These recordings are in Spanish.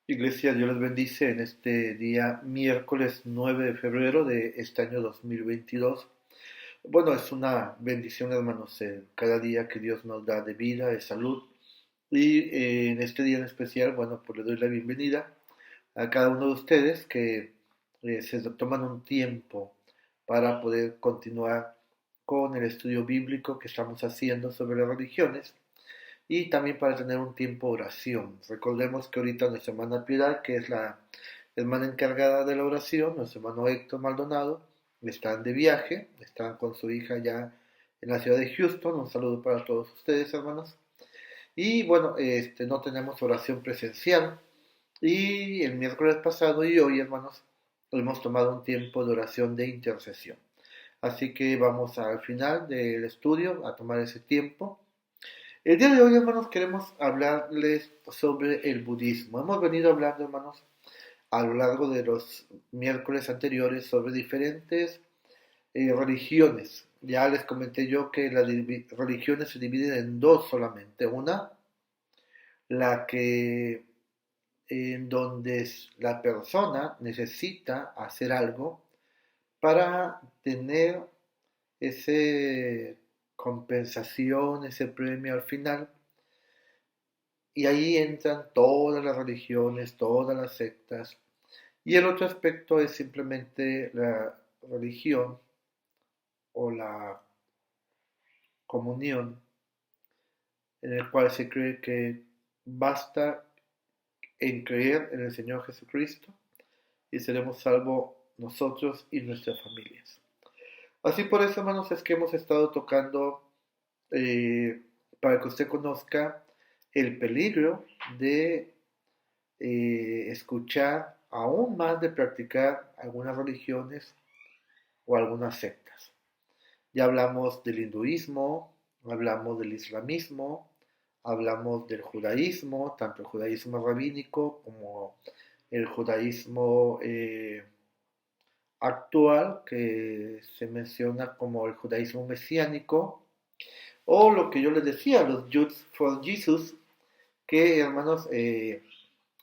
Iglesia, Dios les bendice en este día miércoles 9 de febrero de este año 2022. Bueno, es una bendición, hermanos, cada día que Dios nos da de vida, de salud. Y en este día en especial, bueno, pues le doy la bienvenida a cada uno de ustedes que se toman un tiempo para poder continuar con el estudio bíblico que estamos haciendo sobre las religiones y también para tener un tiempo de oración. Recordemos que ahorita nuestra hermana Piedad, que es la hermana encargada de la oración, nuestro hermano Héctor Maldonado, están de viaje, están con su hija ya en la ciudad de Houston. Un saludo para todos ustedes, hermanos. Y bueno, no tenemos oración presencial. Y el miércoles pasado y hoy, hermanos, hemos tomado un tiempo de oración de intercesión. Así que vamos al final del estudio a tomar ese tiempo. El día de hoy, hermanos, queremos hablarles sobre el budismo. Hemos venido hablando, hermanos, a lo largo de los miércoles anteriores sobre diferentes religiones. Ya les comenté yo que las religiones se dividen en dos solamente. Una, la que en donde la persona necesita hacer algo para tener ese compensación, ese premio al final. Y ahí entran todas las religiones, todas las sectas. Y el otro aspecto es simplemente la religión o la comunión, en el cual se cree que basta en creer en el Señor Jesucristo y seremos salvos nosotros y nuestras familias. Así por eso, hermanos, es que hemos estado tocando, eh, para que usted conozca el peligro de escuchar, aún más de practicar algunas religiones o algunas sectas. Ya hablamos del hinduismo, hablamos del islamismo, hablamos del judaísmo, tanto el judaísmo rabínico como el judaísmo actual, que se menciona como el judaísmo mesiánico, o lo que yo les decía, los Jews for Jesus, que hermanos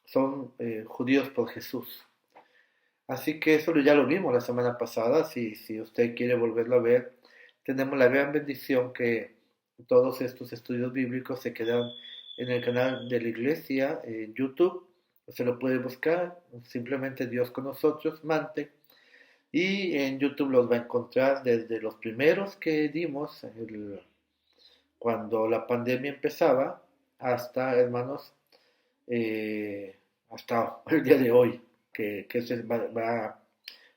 son judíos por Jesús. Así que eso ya lo vimos la semana pasada. Si usted quiere volverlo a ver, tenemos la gran bendición que todos estos estudios bíblicos se quedan en el canal de la iglesia en YouTube. Se lo puede buscar, simplemente Dios con nosotros, Mante. Y en YouTube los va a encontrar desde los primeros que dimos cuando la pandemia empezaba hasta, hermanos, hasta el día de hoy, que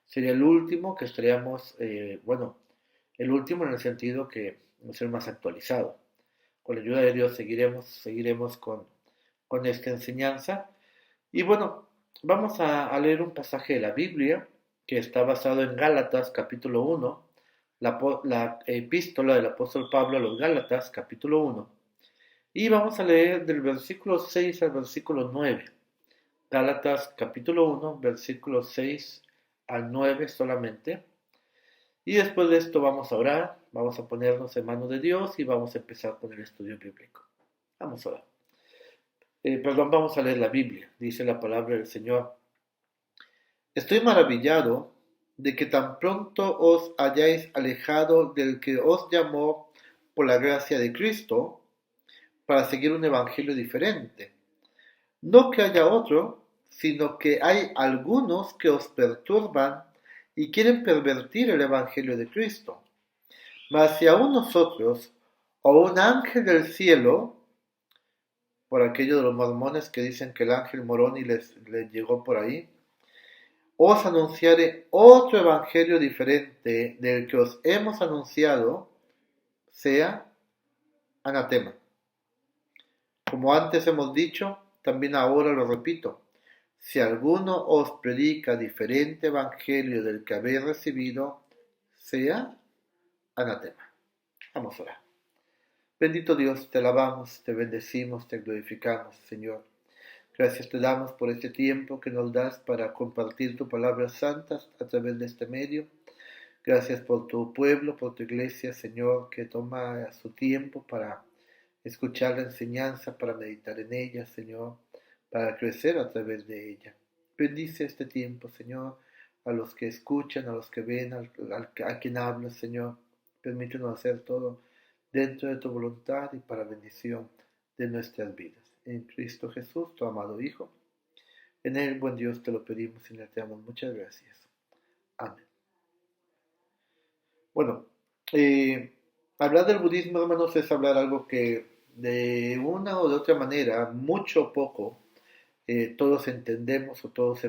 sería el último que estaríamos, bueno, el último en el sentido que va a ser más actualizado. Con la ayuda de Dios seguiremos con esta enseñanza. Y bueno, vamos a leer un pasaje de la Biblia que está basado en Gálatas capítulo 1, la epístola del apóstol Pablo a los Gálatas capítulo 1. Y vamos a leer del versículo 6 al versículo 9. Gálatas capítulo 1, versículos 6 al 9 solamente. Y después de esto vamos a orar, vamos a ponernos en manos de Dios y vamos a empezar con el estudio bíblico. Vamos a orar. Vamos a leer la Biblia. Dice la palabra del Señor. Estoy maravillado de que tan pronto os hayáis alejado del que os llamó por la gracia de Cristo para seguir un evangelio diferente. No que haya otro, sino que hay algunos que os perturban y quieren pervertir el Evangelio de Cristo. Mas si aún nosotros, o un ángel del cielo, por aquello de los mormones que dicen que el ángel Moroni les llegó por ahí, os anunciare otro Evangelio diferente del que os hemos anunciado, sea anatema. Como antes hemos dicho, también ahora lo repito. Si alguno os predica diferente evangelio del que habéis recibido, sea anatema. Vamos a orar. Bendito Dios, te alabamos, te bendecimos, te glorificamos, Señor. Gracias te damos por este tiempo que nos das para compartir tu palabra santa a través de este medio. Gracias por tu pueblo, por tu iglesia, Señor, que toma su tiempo para escuchar la enseñanza, para meditar en ella, Señor, para crecer a través de ella. Bendice este tiempo, Señor, a los que escuchan, a los que ven, a quien hablas, Señor. Permítenos hacer todo dentro de tu voluntad y para bendición de nuestras vidas. En Cristo Jesús, tu amado Hijo. En Él, buen Dios, te lo pedimos y le damos muchas gracias. Amén. Bueno, eh, hablar del budismo, hermanos, es hablar algo que de una o de otra manera, mucho o poco, todos entendemos o todos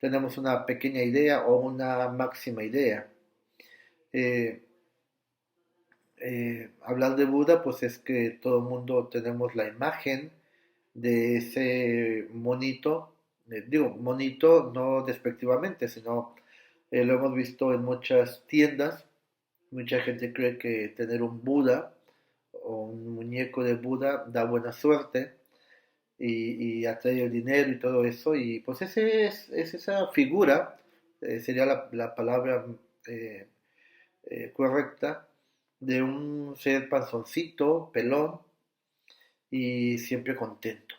tenemos una pequeña idea o una máxima idea. Eh, Hablar de Buda, pues es que todo el mundo tenemos la imagen de ese monito, digo, monito no despectivamente, sino lo hemos visto en muchas tiendas. Mucha gente cree que tener un Buda o un muñeco de Buda da buena suerte y atrae el dinero y todo eso. Y pues es esa figura, sería la palabra eh, correcta, de un ser panzoncito, pelón y siempre contento.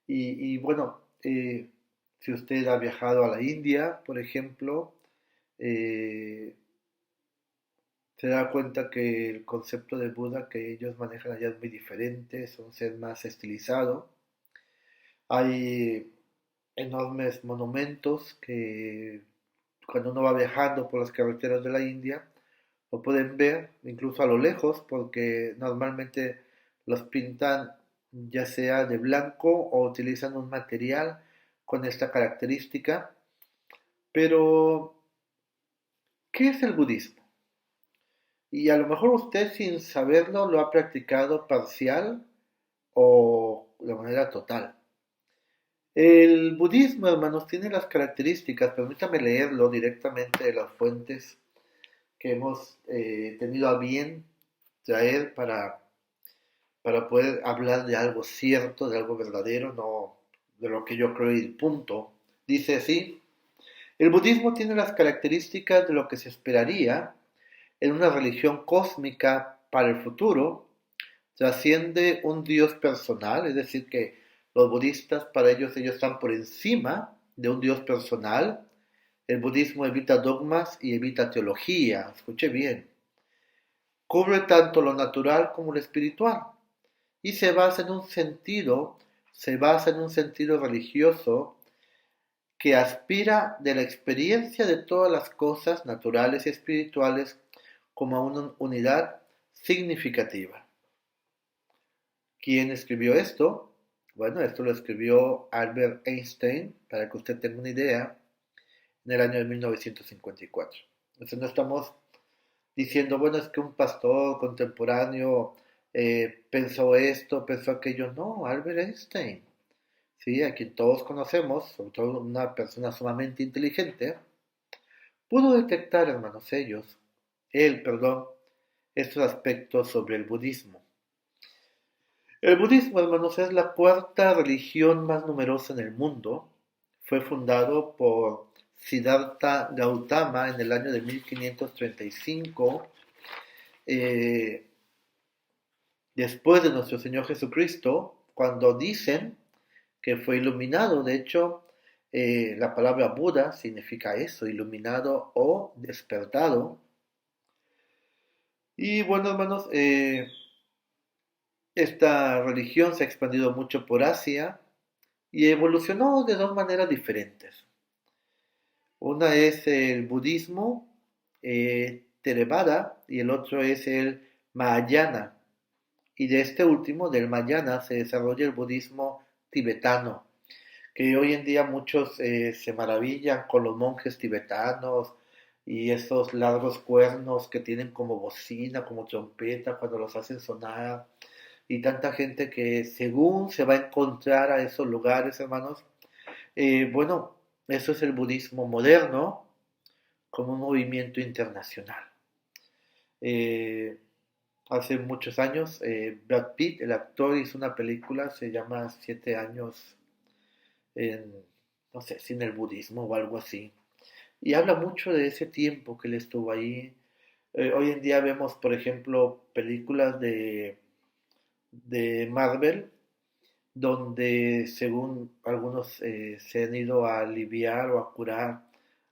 Y bueno, si usted ha viajado a la India, por ejemplo, eh, se da cuenta que el concepto de Buda que ellos manejan allá es muy diferente, es un ser más estilizado. Hay enormes monumentos que cuando uno va viajando por las carreteras de la India lo pueden ver incluso a lo lejos porque normalmente los pintan ya sea de blanco o utilizan un material con esta característica. Pero, ¿qué es el budismo? Y a lo mejor usted sin saberlo lo ha practicado parcial o de manera total. El budismo, hermanos, tiene las características, permítame leerlo directamente de las fuentes que hemos tenido a bien traer para poder hablar de algo cierto, de algo verdadero, no de lo que yo creo y punto. Dice así, el budismo tiene las características de lo que se esperaría en una religión cósmica para el futuro, trasciende un Dios personal, es decir, que los budistas, para ellos están por encima de un Dios personal. El budismo evita dogmas y evita teología, escuche bien. Cubre tanto lo natural como lo espiritual y se basa en un sentido religioso que aspira de la experiencia de todas las cosas naturales y espirituales como a una unidad significativa. ¿Quién escribió esto? Bueno, esto lo escribió Albert Einstein, para que usted tenga una idea, en el año de 1954. Entonces no estamos diciendo, bueno, es que un pastor contemporáneo pensó esto, pensó aquello. No, Albert Einstein, ¿sí? A quien todos conocemos, sobre todo una persona sumamente inteligente, pudo detectar, hermanos, perdón, estos aspectos sobre el budismo. El budismo, hermanos, es la cuarta religión más numerosa en el mundo. Fue fundado por Siddhartha Gautama en el año de 1535, eh, después de nuestro Señor Jesucristo, cuando dicen que fue iluminado. De hecho, la palabra Buda significa eso, iluminado o despertado. Y bueno, hermanos, esta religión se ha expandido mucho por Asia y evolucionó de dos maneras diferentes. Una es el budismo Theravada y el otro es el Mahayana. Y de este último, del Mahayana, se desarrolla el budismo tibetano, que hoy en día muchos se maravillan con los monjes tibetanos y esos largos cuernos que tienen como bocina, como trompeta cuando los hacen sonar, y tanta gente que según se va a encontrar a esos lugares, hermanos. Bueno, eso es el budismo moderno como un movimiento internacional. Eh, Hace muchos años, Brad Pitt, el actor, hizo una película, se llama Siete años en, no sé, sin el budismo o algo así. Y habla mucho de ese tiempo que él estuvo ahí. Hoy en día vemos, por ejemplo, películas de Marvel donde según algunos se han ido a aliviar o a curar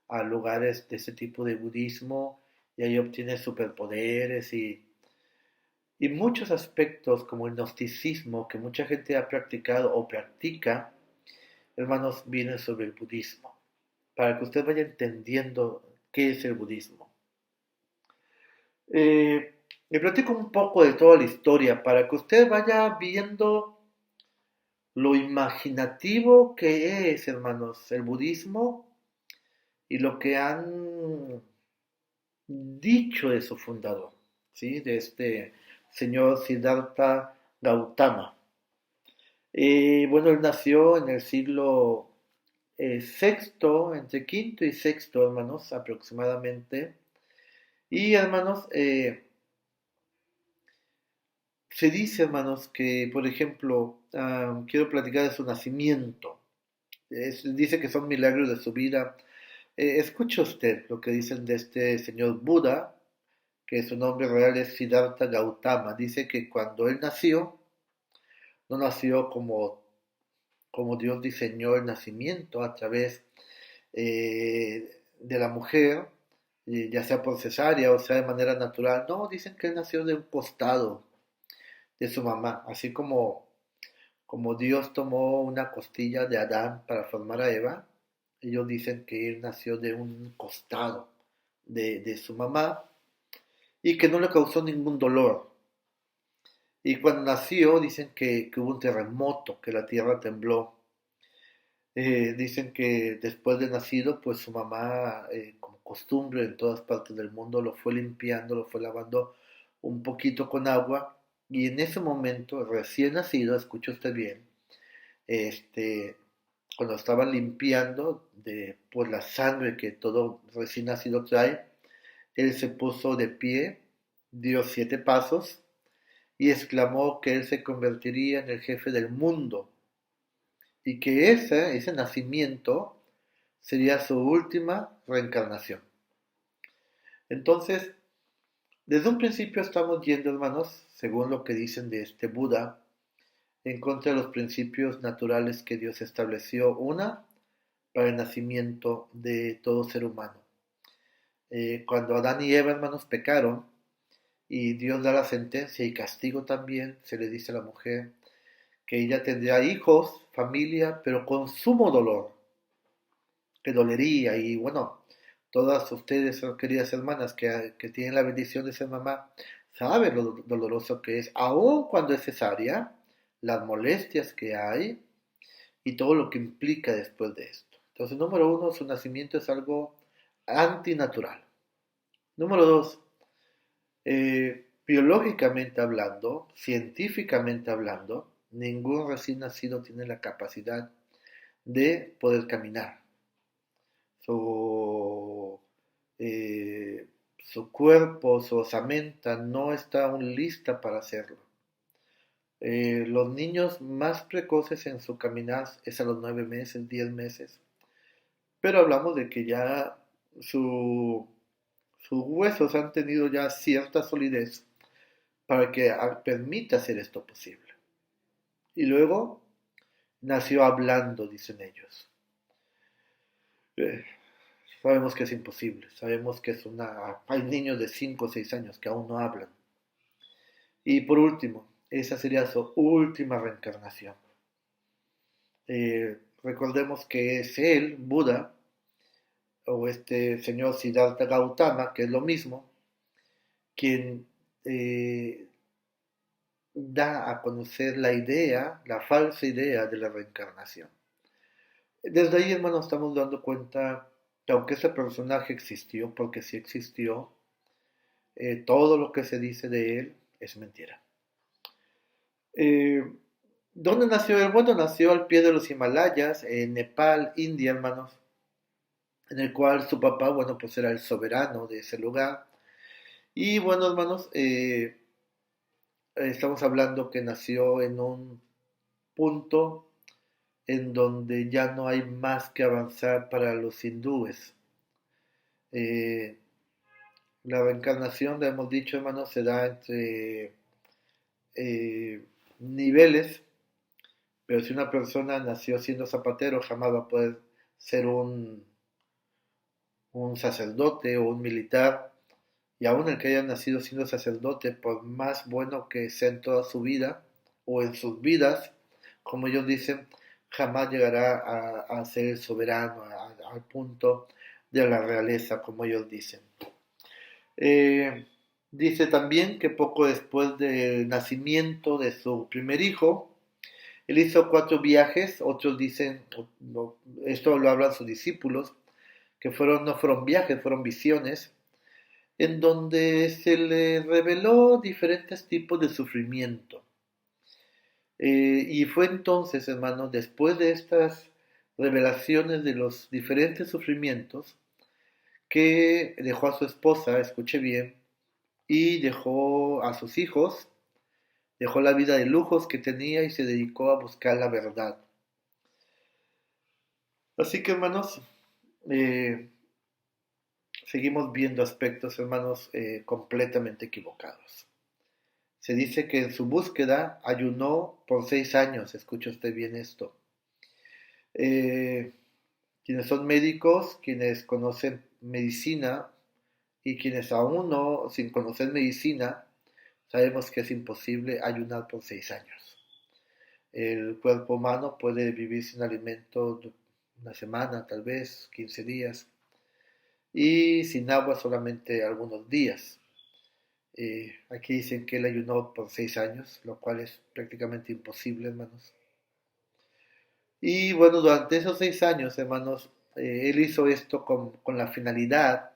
a lugares de ese tipo de budismo y ahí obtiene superpoderes y muchos aspectos como el gnosticismo que mucha gente ha practicado o practica, hermanos, vienen sobre el budismo, para que usted vaya entendiendo qué es el budismo. Le platico un poco de toda la historia para que usted vaya viendo lo imaginativo que es, hermanos, el budismo y lo que han dicho de su fundador, ¿sí? De este señor Siddhartha Gautama. Bueno, él nació en el siglo sexto, entre quinto y sexto, hermanos, aproximadamente. Y, hermanos, se dice, hermanos, que, por ejemplo, quiero platicar de su nacimiento. Dice que son milagros de su vida. Escuche usted lo que dicen de este señor Buda, que su nombre real es Siddhartha Gautama. Dice que cuando él nació, no nació como Dios diseñó el nacimiento a través de la mujer, ya sea por cesárea o sea de manera natural. No, dicen que él nació de un costado de su mamá, así como Dios tomó una costilla de Adán para formar a Eva, ellos dicen que él nació de un costado de su mamá y que no le causó ningún dolor. Y cuando nació dicen que hubo un terremoto, que la tierra tembló. Dicen que después de nacido, pues su mamá, como costumbre en todas partes del mundo, lo fue limpiando, lo fue lavando un poquito con agua. Y en ese momento, recién nacido, escucha usted bien, este, cuando estaba limpiando por la sangre que todo recién nacido trae, él se puso de pie, dio 7 pasos y exclamó que él se convertiría en el jefe del mundo y que ese nacimiento sería su última reencarnación. Entonces, desde un principio estamos yendo, hermanos, según lo que dicen de este Buda, en contra de los principios naturales que Dios estableció. Una, para el nacimiento de todo ser humano. Cuando Adán y Eva, hermanos, pecaron y Dios da la sentencia y castigo también, se le dice a la mujer que ella tendrá hijos, familia, pero con sumo dolor, que dolería. Y bueno, todas ustedes, queridas hermanas, que tienen la bendición de ser mamá, saben lo doloroso que es, aun cuando es cesárea, las molestias que hay y todo lo que implica después de esto. Entonces, número uno, su nacimiento es algo antinatural. Número dos, biológicamente hablando, científicamente hablando, ningún recién nacido tiene la capacidad de poder caminar. Su, eh, su cuerpo, su osamenta no está aún lista para hacerlo. Los niños más precoces en su caminar es a los 9 meses, 10 meses, pero hablamos de que ya su, sus huesos han tenido ya cierta solidez para que permita hacer esto posible. Y luego nació hablando, dicen ellos. Eh, Sabemos que es imposible, sabemos que hay niños de 5 o 6 años que aún no hablan. Y por último, esa sería su última reencarnación. Recordemos que es él, Buda, o este señor Siddhartha Gautama, que es lo mismo, quien da a conocer la idea, la falsa idea de la reencarnación. Desde ahí, hermano, estamos dando cuenta que aunque ese personaje existió, porque sí existió, todo lo que se dice de él es mentira. Eh, ¿Dónde nació él? Bueno, nació al pie de los Himalayas, en Nepal, India, hermanos, en el cual su papá, bueno, pues era el soberano de ese lugar. Y bueno, hermanos, estamos hablando que nació en un punto en donde ya no hay más que avanzar para los hindúes. Eh, la reencarnación, le hemos dicho, hermanos, se da entre niveles, Pero si una persona nació siendo zapatero, jamás va a poder ser un sacerdote o un militar. Y aún el que haya nacido siendo sacerdote, por más bueno que sea en toda su vida o en sus vidas, como ellos dicen, jamás llegará a ser el soberano, al punto de la realeza, como ellos dicen. Eh, Dice también que poco después del nacimiento de su primer hijo, él hizo 4 viajes. Otros dicen, esto lo hablan sus discípulos, que no fueron viajes, fueron visiones, en donde se le reveló diferentes tipos de sufrimiento. Y fue entonces, hermanos, después de estas revelaciones de los diferentes sufrimientos, que dejó a su esposa, escuche bien, y dejó a sus hijos, dejó la vida de lujos que tenía y se dedicó a buscar la verdad. Así que, hermanos, eh, seguimos viendo aspectos, hermanos, completamente equivocados. Se dice que en su búsqueda ayunó por 6 años. Escucha usted bien esto. Eh, Quienes son médicos, quienes conocen medicina y quienes aún no, sin conocer medicina, sabemos que es imposible ayunar por 6 años. El cuerpo humano puede vivir sin alimento una semana, tal vez 15 días, y sin agua solamente algunos días. Aquí dicen que él ayunó por 6 años, lo cual es prácticamente imposible, hermanos. Y bueno, durante esos 6 años, hermanos, él hizo esto con la finalidad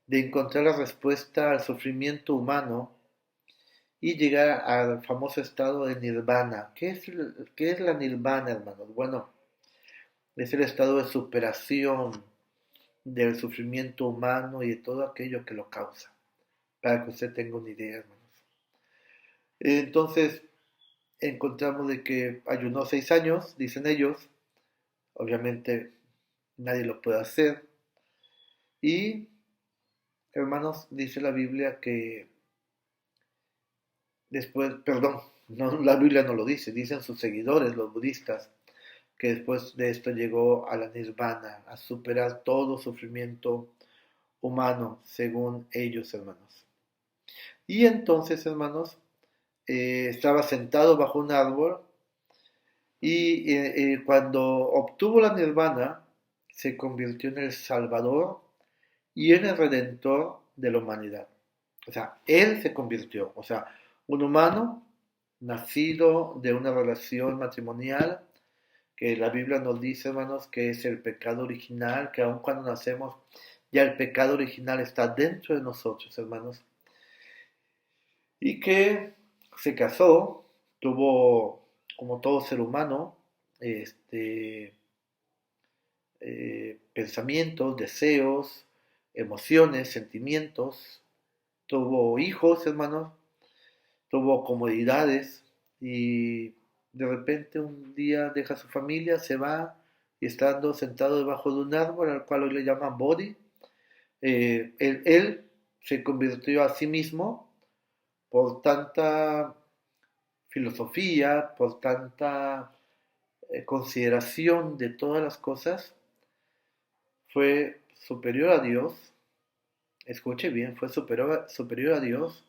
de encontrar la respuesta al sufrimiento humano y llegar al famoso estado de nirvana. ¿Qué es la nirvana, hermanos? Bueno, es el estado de superación del sufrimiento humano y de todo aquello que lo causa, para que usted tenga una idea, hermanos. Entonces, encontramos de que ayunó 6 años, dicen ellos, obviamente nadie lo puede hacer, y hermanos, dice la Biblia que después, perdón, no, la Biblia no lo dice, dicen sus seguidores, los budistas, que después de esto llegó a la nirvana, a superar todo sufrimiento humano, según ellos, hermanos. Y entonces, hermanos, estaba sentado bajo un árbol y cuando obtuvo la nirvana, se convirtió en el Salvador y en el Redentor de la humanidad. O sea, Él se convirtió, o sea, un humano nacido de una relación matrimonial, que la Biblia nos dice, hermanos, que es el pecado original, que aun cuando nacemos, ya el pecado original está dentro de nosotros, hermanos, y que se casó, tuvo, como todo ser humano, este, pensamientos, deseos, emociones, sentimientos, tuvo hijos, hermanos, tuvo comodidades y de repente un día deja su familia, se va y estando sentado debajo de un árbol al cual hoy le llaman Bodhi, él se convirtió a sí mismo por tanta filosofía, por tanta consideración de todas las cosas, fue superior a Dios, escuche bien, fue superior a Dios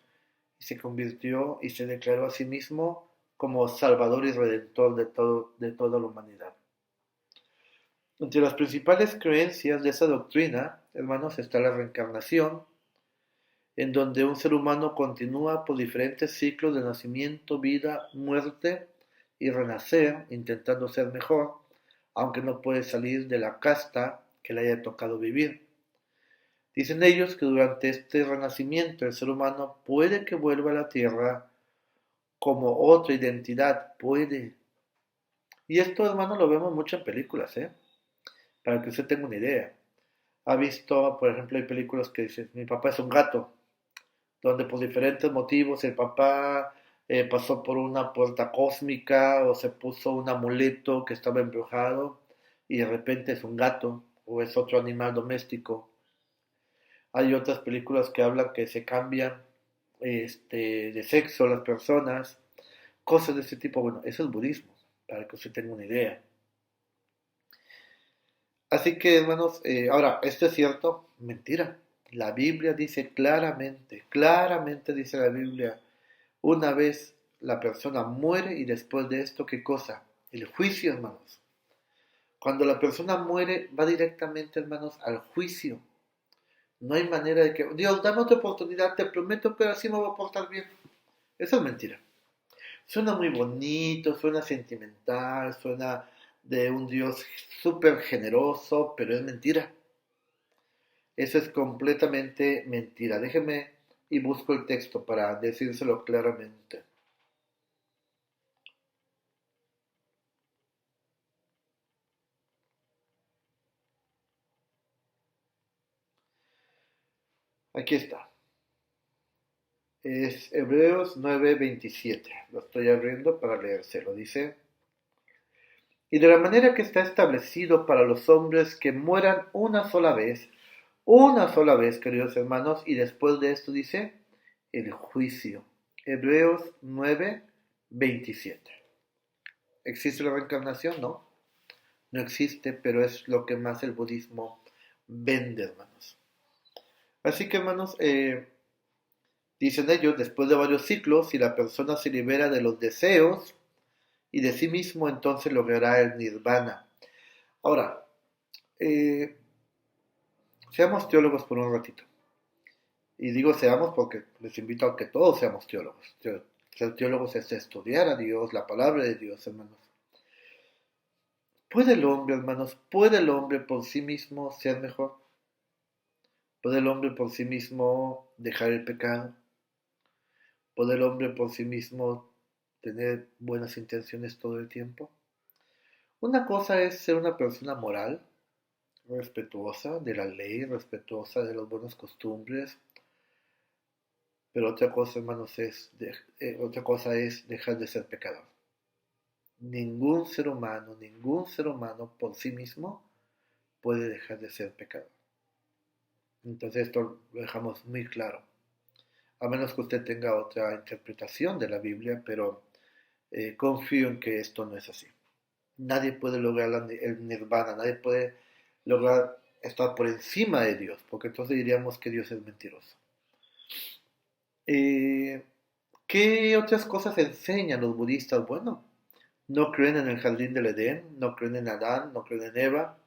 y se convirtió y se declaró a sí mismo como Salvador y Redentor de toda la humanidad. Entre las principales creencias de esa doctrina, hermanos, está la reencarnación, en donde un ser humano continúa por diferentes ciclos de nacimiento, vida, muerte y renacer, intentando ser mejor, aunque no puede salir de la casta que le haya tocado vivir. Dicen ellos que durante este renacimiento el ser humano puede que vuelva a la tierra como otra identidad, puede. Y esto, hermano, lo vemos mucho en películas, ¿eh? Para que usted tenga una idea. Ha visto, por ejemplo, hay películas que dicen, mi papá es un gato, donde por diferentes motivos el papá pasó por una puerta cósmica o se puso un amuleto que estaba embrujado y de repente es un gato o es otro animal doméstico. Hay otras películas que hablan que se cambian de sexo las personas, cosas de ese tipo. Bueno, eso es budismo. para que usted tenga una idea. Así que, hermanos, ahora, ¿esto es cierto? Mentira. La Biblia dice claramente, claramente dice la Biblia, una vez la persona muere y después de esto, ¿qué cosa? El juicio, hermanos. Cuando la persona muere, va directamente, hermanos, al juicio. No hay manera de que, Dios, dame otra oportunidad, te prometo, pero así me voy a portar bien. Eso es mentira. Suena muy bonito, suena sentimental, suena de un Dios súper generoso, pero es mentira. Eso es completamente mentira. Déjeme y busco el texto para decírselo claramente. Aquí está. Es Hebreos 9:27. Lo estoy abriendo para leérselo. Dice, y de la manera que está establecido para los hombres que mueran una sola vez, queridos hermanos, y después de esto dice, el juicio. Hebreos 9:27. ¿Existe la reencarnación? No, no existe, pero es lo que más el budismo vende, hermanos. Así que, hermanos, dicen ellos, después de varios ciclos, si la persona se libera de los deseos y de sí mismo, entonces logrará el nirvana. Ahora, eh, seamos teólogos por un ratito. Y digo seamos porque les invito a que todos seamos teólogos. Ser teólogos es estudiar a Dios, la palabra de Dios, hermanos. ¿Puede el hombre, hermanos, puede el hombre por sí mismo ser mejor? ¿Puede el hombre por sí mismo dejar el pecado? ¿Puede el hombre por sí mismo tener buenas intenciones todo el tiempo? Una cosa es ser una persona moral, respetuosa de la ley, respetuosa de las buenas costumbres, pero otra cosa es dejar de ser pecador. Ningún ser humano por sí mismo puede dejar de ser pecador. Entonces esto lo dejamos muy claro. A menos que usted tenga otra interpretación de la Biblia, pero confío en que esto no es así. Nadie puede lograr el nirvana, nadie puede lograr estar por encima de Dios, porque entonces diríamos que Dios es mentiroso. Eh, ¿Qué otras cosas enseñan los budistas? Bueno, no creen en el jardín del Edén, no creen en Adán, no creen en Eva,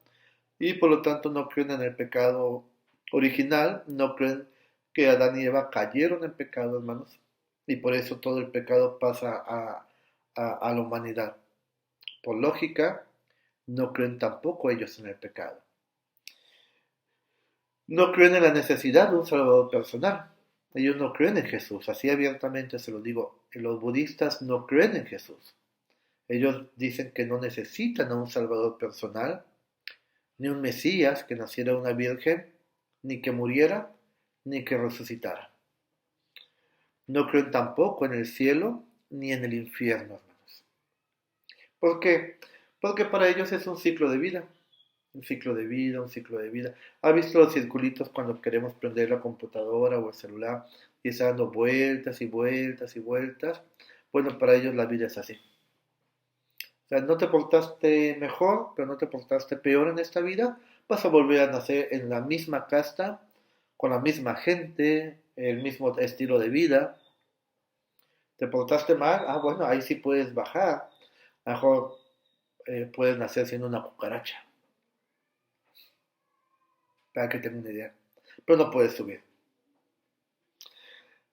y por lo tanto no creen en el pecado original, no creen que Adán y Eva cayeron en pecado, hermanos, y por eso todo el pecado pasa a la humanidad. Por lógica, no creen tampoco ellos en el pecado. No creen en la necesidad de un salvador personal. Ellos no creen en Jesús, así abiertamente se lo digo. Los budistas no creen en Jesús. Ellos dicen que no necesitan a un salvador personal, ni un Mesías que naciera una virgen, ni que muriera, ni que resucitara. No creen tampoco en el cielo ni en el infierno, hermanos. ¿Por qué? Porque para ellos es un ciclo de vida. Un ciclo de vida, un ciclo de vida. ¿Ha visto los circulitos cuando queremos prender la computadora o el celular y está dando vueltas y vueltas y vueltas? Bueno, para ellos la vida es así. O sea, no te portaste mejor, pero no te portaste peor en esta vida, vas a volver a nacer en la misma casta, con la misma gente, el mismo estilo de vida. ¿Te portaste mal? Ah, bueno, ahí sí puedes bajar. A lo mejor puedes nacer siendo una cucaracha, para que tengan una idea. Pero no puedes subir.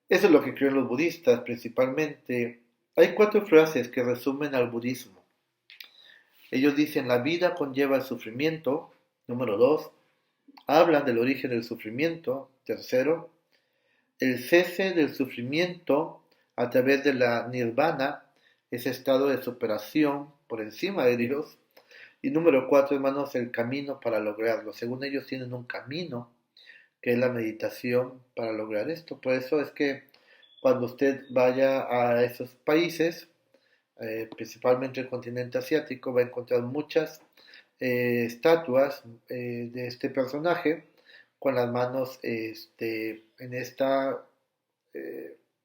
Eso es lo que creen los budistas principalmente. Hay cuatro frases que resumen al budismo. Ellos dicen, la vida conlleva el sufrimiento. Número dos, hablan del origen del sufrimiento. Tercero, el cese del sufrimiento a través de la nirvana, ese estado de superación por encima de Dios. Y número cuatro, hermanos, el camino para lograrlo. Según ellos tienen un camino, que es la meditación para lograr esto. Por eso es que cuando usted vaya a esos países, principalmente el continente asiático, va a encontrar muchas estatuas de este personaje con las manos de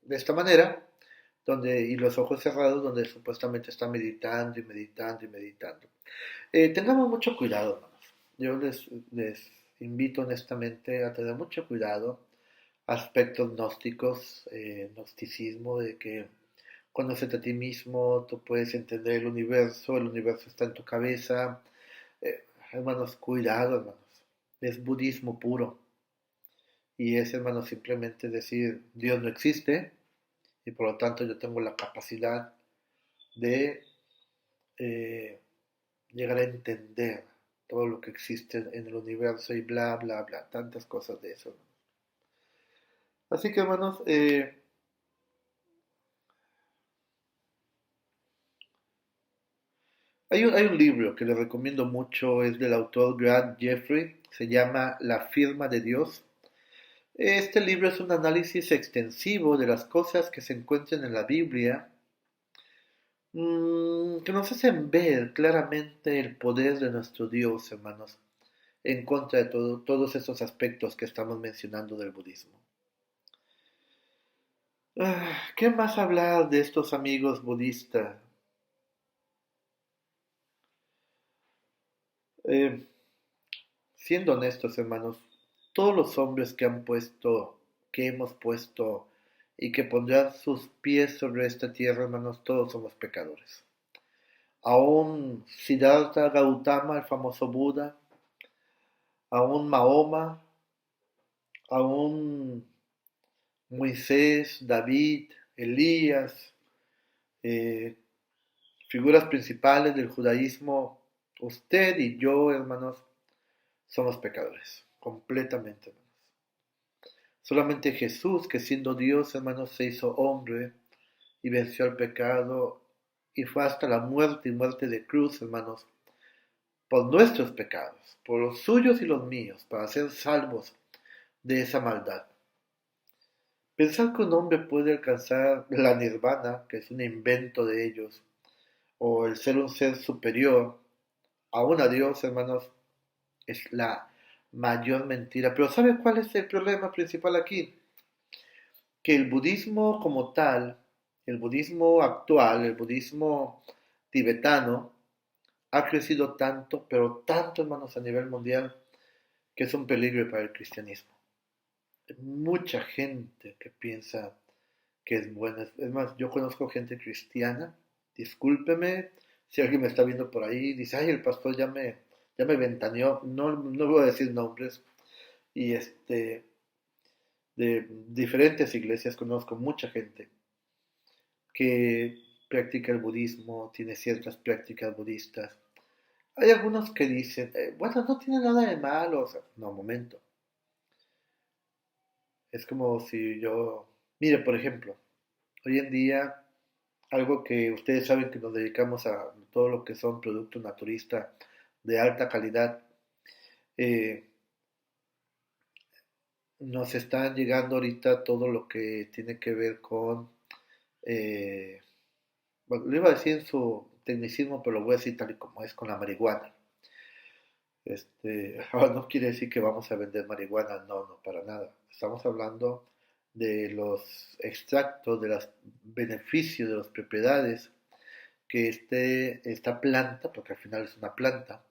esta manera, y los ojos cerrados, donde supuestamente está meditando y meditando y meditando. Tengamos mucho cuidado, hermanos. Yo les invito honestamente a tener mucho cuidado. Aspectos gnósticos, gnosticismo, de que conócete a ti mismo, tú puedes entender el universo está en tu cabeza. Hermanos, cuidado, hermanos. Es budismo puro. Y es, hermanos, simplemente decir, Dios no existe y por lo tanto yo tengo la capacidad de eh, llegar a entender todo lo que existe en el universo y bla, bla, bla, tantas cosas de eso. Así que, hermanos, hay un libro que les recomiendo mucho, es del autor Grant Jeffrey, se llama La firma de Dios. Este libro es un análisis extensivo de las cosas que se encuentran en la Biblia, que nos hacen ver claramente el poder de nuestro Dios, hermanos, en contra de todos esos aspectos que estamos mencionando del budismo. ¿Qué más hablar de estos amigos budistas? Eh, Siendo honestos, hermanos, todos los hombres que hemos puesto y que pondrán sus pies sobre esta tierra, hermanos, todos somos pecadores. Aún Siddhartha Gautama, el famoso Buda, aún Mahoma, aún Moisés, David, Elías, eh, figuras principales del judaísmo, usted y yo, hermanos, somos pecadores, completamente, hermanos. Solamente Jesús, que siendo Dios, hermanos, se hizo hombre y venció al pecado y fue hasta la muerte y muerte de cruz, hermanos, por nuestros pecados, por los suyos y los míos, para ser salvos de esa maldad. Pensar que un hombre puede alcanzar la nirvana, que es un invento de ellos, o el ser un ser superior, aún a Dios, hermanos, es la mayor mentira. Pero ¿sabe cuál es el problema principal aquí? Que el budismo como tal, el budismo actual, el budismo tibetano, ha crecido tanto, pero tanto, hermanos, a nivel mundial, que es un peligro para el cristianismo. Hay mucha gente que piensa que es buena. Es más, yo conozco gente cristiana, discúlpeme si alguien me está viendo por ahí, dice, ay, el pastor ya me ventaneó, no voy a decir nombres, y de diferentes iglesias conozco mucha gente que practica el budismo, tiene ciertas prácticas budistas. Hay algunos que dicen, bueno, no tiene nada de malo, o sea, no, momento. Es como si yo, mire, por ejemplo, hoy en día, algo que ustedes saben que nos dedicamos a todo lo que son productos naturistas de alta calidad, eh, nos están llegando ahorita todo lo que tiene que ver con, eh, bueno, lo iba a decir en su tecnicismo, pero lo voy a decir tal y como es con la marihuana. Ahora no quiere decir que vamos a vender marihuana, no, no, para nada. Estamos hablando de los extractos, de los beneficios, de las propiedades que esta planta, porque al final es una planta,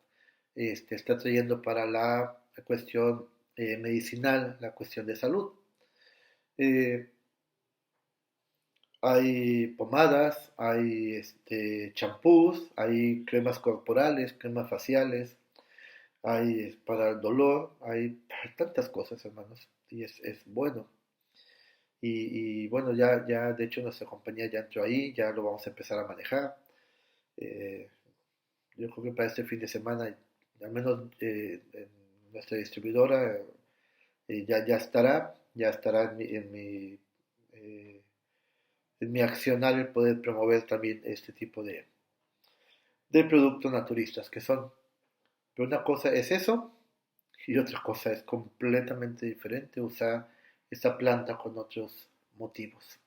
está trayendo para la cuestión medicinal, la cuestión de salud. Eh, Hay pomadas, hay champús, hay cremas corporales, cremas faciales, hay para el dolor, hay para tantas cosas, hermanos, y es bueno. Bueno, ya de hecho nuestra compañía ya entró ahí, ya lo vamos a empezar a manejar. Eh, yo creo que para este fin de semana, al menos en nuestra distribuidora, ya estará eh, en mi accionar el poder promover también este tipo de productos naturistas que son. Pero una cosa es eso y otra cosa es completamente diferente usar esta planta con otros motivos.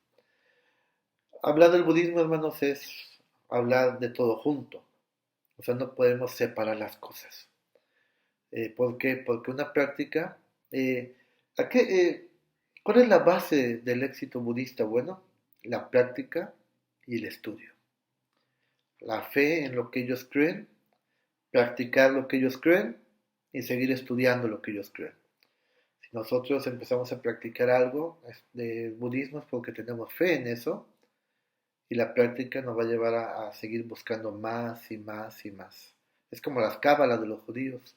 Hablar del budismo, hermanos, es hablar de todo junto. O sea, no podemos separar las cosas. ¿Por qué? Porque una práctica... eh, ¿a qué, ¿Cuál es la base del éxito budista? Bueno, la práctica y el estudio. La fe en lo que ellos creen, practicar lo que ellos creen y seguir estudiando lo que ellos creen. Si nosotros empezamos a practicar algo de budismo es porque tenemos fe en eso y la práctica nos va a llevar a seguir buscando más y más y más. Es como las cábalas de los judíos.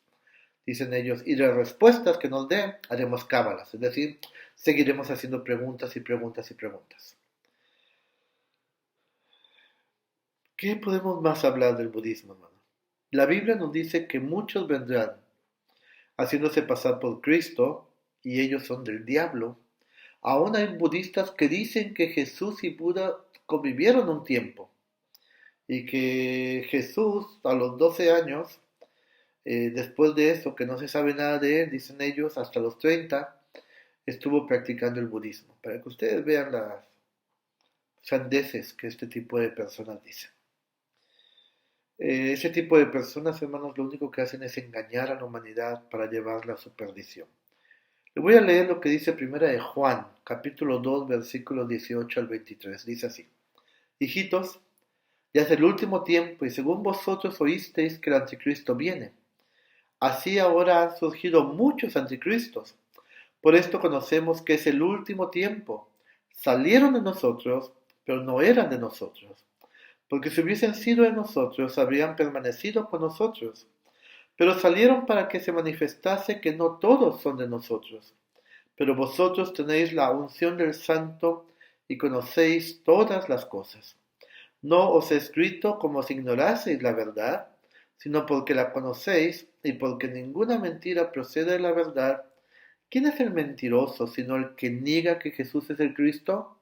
Dicen ellos, y las respuestas que nos den, haremos cábalas. Es decir, seguiremos haciendo preguntas y preguntas y preguntas. ¿Qué podemos más hablar del budismo, hermano? La Biblia nos dice que muchos vendrán haciéndose pasar por Cristo y ellos son del diablo. Aún hay budistas que dicen que Jesús y Buda convivieron un tiempo y que Jesús a los 12 años, después de eso, que no se sabe nada de él, dicen ellos, hasta los 30, estuvo practicando el budismo. Para que ustedes vean las sandeces que este tipo de personas dicen. Ese tipo de personas, hermanos, lo único que hacen es engañar a la humanidad para llevarla a su perdición. Le voy a leer lo que dice Primera de Juan, capítulo 2, versículos 18 al 23. Dice así: Hijitos, ya es el último tiempo y según vosotros oísteis que el anticristo viene. Así ahora han surgido muchos anticristos. Por esto conocemos que es el último tiempo. Salieron de nosotros, pero no eran de nosotros. Porque si hubiesen sido de nosotros, habrían permanecido con nosotros. Pero salieron para que se manifestase que no todos son de nosotros. Pero vosotros tenéis la unción del Santo y conocéis todas las cosas. No os he escrito como si ignoraseis la verdad, sino porque la conocéis y porque ninguna mentira procede de la verdad. ¿Quién es el mentiroso sino el que niega que Jesús es el Cristo?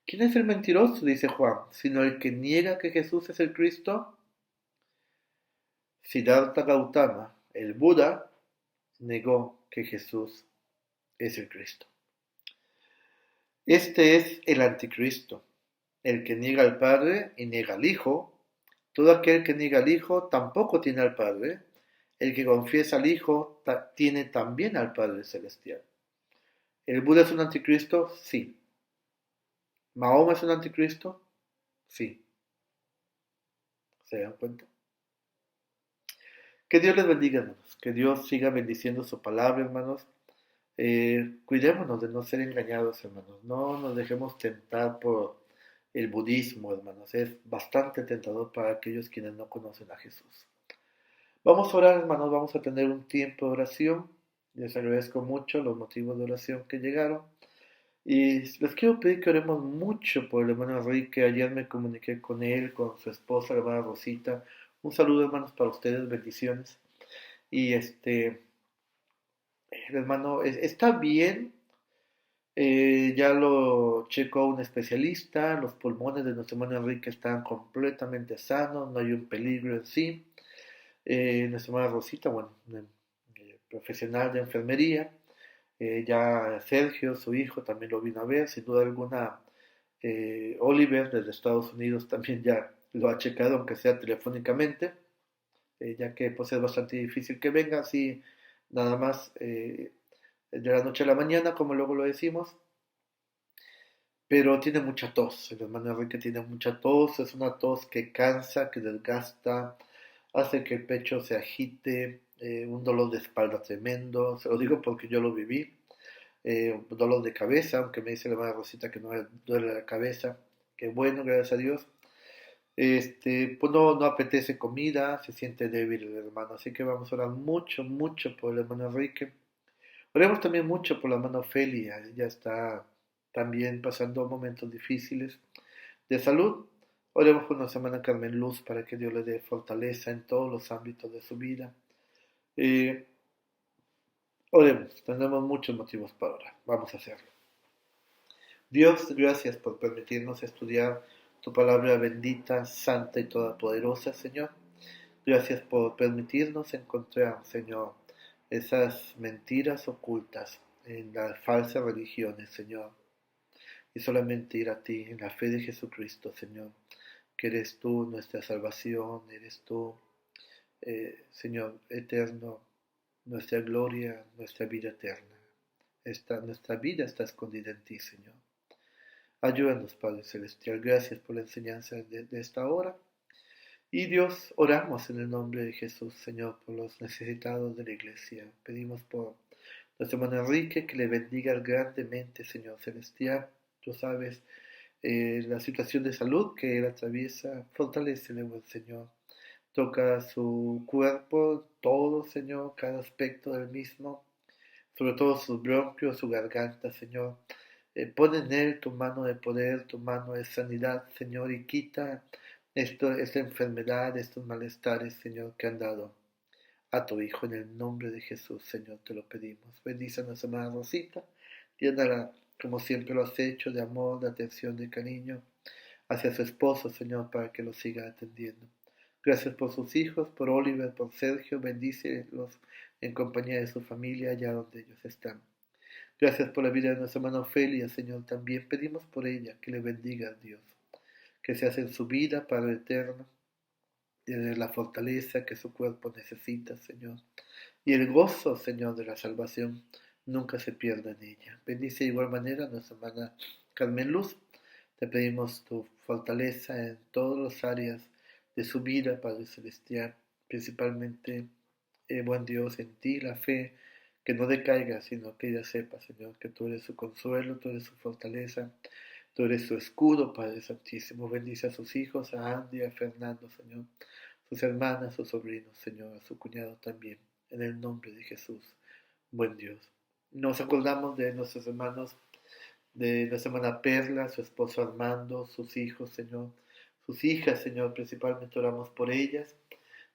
¿Quién es el mentiroso, dice Juan, sino el que niega que Jesús es el Cristo? Siddhartha Gautama, el Buda, negó que Jesús es el Cristo. Este es el anticristo, el que niega al Padre y niega al Hijo. Todo aquel que niega al Hijo tampoco tiene al Padre. El que confiesa al Hijo tiene también al Padre Celestial. ¿El Buda es un anticristo? Sí. ¿Mahoma es un anticristo? Sí. ¿Se dan cuenta? Que Dios les bendiga, hermanos. Que Dios siga bendiciendo su palabra, hermanos. Cuidémonos de no ser engañados, hermanos. No nos dejemos tentar por el budismo, hermanos. Es bastante tentador para aquellos quienes no conocen a Jesús. Vamos a orar, hermanos. Vamos a tener un tiempo de oración. Les agradezco mucho los motivos de oración que llegaron. Y les quiero pedir que oremos mucho por el hermano Enrique. Ayer me comuniqué con él, con su esposa, la hermana Rosita. Un saludo, hermanos, para ustedes. Bendiciones. Y el hermano está bien. Ya lo checó un especialista. Los pulmones de nuestro hermano Enrique están completamente sanos. No hay un peligro en sí. Nuestra hermana Rosita, bueno, profesional de enfermería. Ya Sergio, su hijo, también lo vino a ver. Sin duda alguna, Oliver desde Estados Unidos también ya lo ha checado, aunque sea telefónicamente, ya que pues es bastante difícil que venga así nada más de la noche a la mañana, como luego lo decimos. Pero tiene mucha tos, el hermano Enrique tiene mucha tos, es una tos que cansa, que desgasta, hace que el pecho se agite, un dolor de espalda tremendo, se lo digo porque yo lo viví, un dolor de cabeza, aunque me dice la hermana Rosita que no me duele la cabeza, que bueno, gracias a Dios. Pues no apetece comida, se siente débil el hermano, así que vamos a orar mucho, mucho por el hermano Enrique. Oremos también mucho por la hermana Ofelia, ella está también pasando momentos difíciles de salud. Oremos por nuestra hermana Carmen Luz para que Dios le dé fortaleza en todos los ámbitos de su vida. Eh, Oremos, tendremos muchos motivos para orar, vamos a hacerlo. Dios, gracias por permitirnos estudiar tu palabra bendita, santa y todopoderosa, Señor. Gracias por permitirnos encontrar, Señor, esas mentiras ocultas en las falsas religiones, Señor. Y solamente ir a ti en la fe de Jesucristo, Señor, que eres tú nuestra salvación, eres tú, Señor, eterno, nuestra gloria, nuestra vida eterna. Nuestra vida está escondida en ti, Señor. Ayúdanos, Padre Celestial. Gracias por la enseñanza de esta hora. Y Dios, oramos en el nombre de Jesús, Señor, por los necesitados de la iglesia. Pedimos por nuestro hermano Enrique que le bendiga grandemente, Señor Celestial. Tú sabes la situación de salud que él atraviesa. Fortalécele, buen Señor. Toca su cuerpo, todo, Señor, cada aspecto del mismo, sobre todo sus bronquios, su garganta, Señor. Pon en él tu mano de poder, tu mano de sanidad, Señor, y quita esta enfermedad, estos malestares, Señor, que han dado a tu Hijo. En el nombre de Jesús, Señor, te lo pedimos. Bendice a nuestra hermana Rosita, llénala, como siempre lo has hecho, de amor, de atención, de cariño hacia su esposo, Señor, para que lo siga atendiendo. Gracias por sus hijos, por Oliver, por Sergio, bendícelos en compañía de su familia allá donde ellos están. Gracias por la vida de nuestra hermana Ofelia, Señor. También pedimos por ella que le bendiga a Dios, que se hace en su vida, Padre eterno, y de la fortaleza que su cuerpo necesita, Señor. Y el gozo, Señor, de la salvación nunca se pierda en ella. Bendice de igual manera a nuestra hermana Carmen Luz. Te pedimos tu fortaleza en todas las áreas de su vida, Padre Celestial, principalmente, buen Dios, en ti la fe, que no decaiga, sino que ella sepa, Señor, que tú eres su consuelo, tú eres su fortaleza, tú eres su escudo, Padre Santísimo. Bendice a sus hijos, a Andy, a Fernando, Señor, sus hermanas, sus sobrinos, Señor, a su cuñado también, en el nombre de Jesús, buen Dios. Nos acordamos de nuestros hermanos, de nuestra hermana Perla, su esposo Armando, sus hijos, Señor, sus hijas, Señor, principalmente oramos por ellas,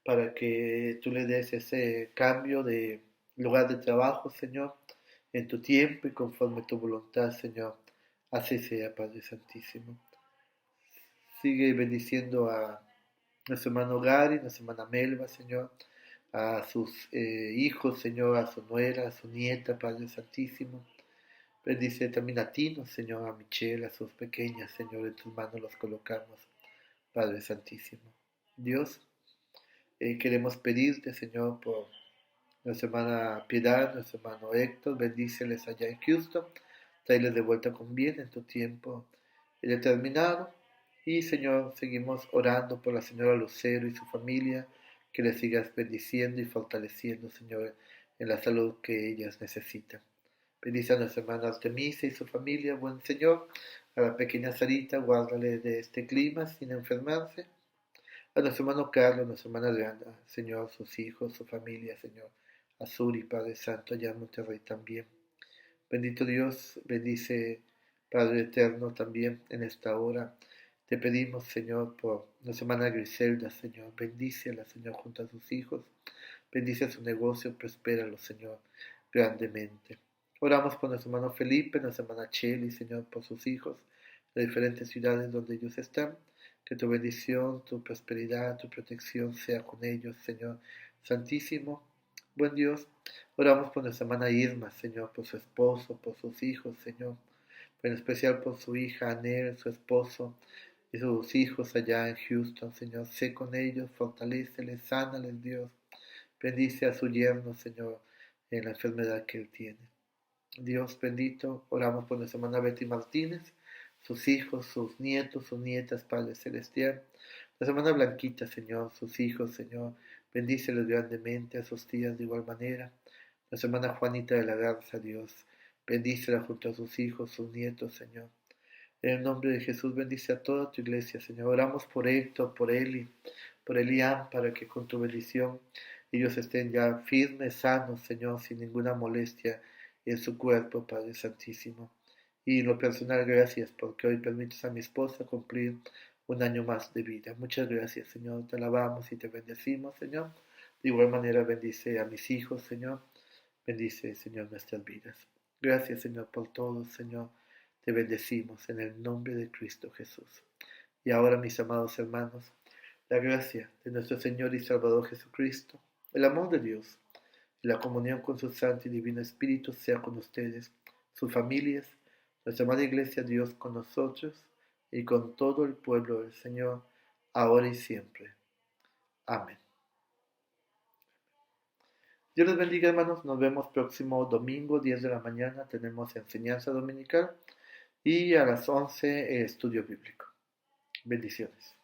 para que tú le des ese cambio de lugar de trabajo, Señor, en tu tiempo y conforme tu voluntad, Señor. Así sea, Padre Santísimo. Sigue bendiciendo a nuestro hermano Gary, nuestra hermana Melba, Señor, a sus hijos, Señor, a su nuera, a su nieta, Padre Santísimo. Bendice también a Tino, Señor, a Michelle, a sus pequeñas, Señor, en tus manos los colocamos, Padre Santísimo. Dios, queremos pedirte, Señor, por nuestra hermana Piedad, nuestro hermano Héctor, bendíceles allá en Houston, tráeles de vuelta con bien en tu tiempo determinado. Y Señor, seguimos orando por la señora Lucero y su familia, que les sigas bendiciendo y fortaleciendo, Señor, en la salud que ellas necesitan. Bendice a nuestra hermana Artemisa y su familia, buen Señor, a la pequeña Sarita, guárdale de este clima sin enfermarse. A nuestro hermano Carlos, a nuestra hermana Adriana, Señor, sus hijos, su familia, Señor, a Suri, Padre Santo, allá en Monterrey también. Bendito Dios, bendice, Padre Eterno, también en esta hora. Te pedimos, Señor, por nuestra hermana Griselda, Señor, bendícela, Señor, junto a sus hijos. Bendice su negocio, prospéralo, Señor, grandemente. Oramos por nuestro hermano Felipe, nuestra hermana Cheli, Señor, por sus hijos, de diferentes ciudades donde ellos están. Que tu bendición, tu prosperidad, tu protección sea con ellos, Señor Santísimo. Buen Dios, oramos por nuestra hermana Irma, Señor, por su esposo, por sus hijos, Señor, pero en especial por su hija Anel, su esposo y sus hijos allá en Houston, Señor. Sé con ellos, fortaléceles, sánales, Dios. Bendice a su yerno, Señor, en la enfermedad que él tiene. Dios bendito, oramos por nuestra hermana Betty Martínez, sus hijos, sus nietos, sus nietas, Padre Celestial. Nuestra hermana Blanquita, Señor, sus hijos, Señor, bendíceles grandemente, a sus tías de igual manera. Nuestra hermana Juanita de la Garza, Dios, bendícela junto a sus hijos, sus nietos, Señor. En el nombre de Jesús bendice a toda tu iglesia, Señor. Oramos por Héctor, por Eli, por Eliam, para que con tu bendición ellos estén ya firmes, sanos, Señor, sin ninguna molestia en su cuerpo, Padre Santísimo. Y en lo personal, gracias porque hoy permites a mi esposa cumplir un año más de vida. Muchas gracias, Señor. Te alabamos y te bendecimos, Señor. De igual manera bendice a mis hijos, Señor. Bendice, Señor, nuestras vidas. Gracias, Señor, por todo, Señor. Te bendecimos en el nombre de Cristo Jesús. Y ahora, mis amados hermanos, la gracia de nuestro Señor y Salvador Jesucristo, el amor de Dios y la comunión con su Santo y Divino Espíritu sea con ustedes, sus familias, nuestra amada Iglesia, Dios con nosotros y con todo el pueblo del Señor, ahora y siempre. Amén. Dios les bendiga, hermanos. Nos vemos próximo domingo, 10 de la mañana. Tenemos enseñanza dominical. y a las 11 estudio bíblico. Bendiciones.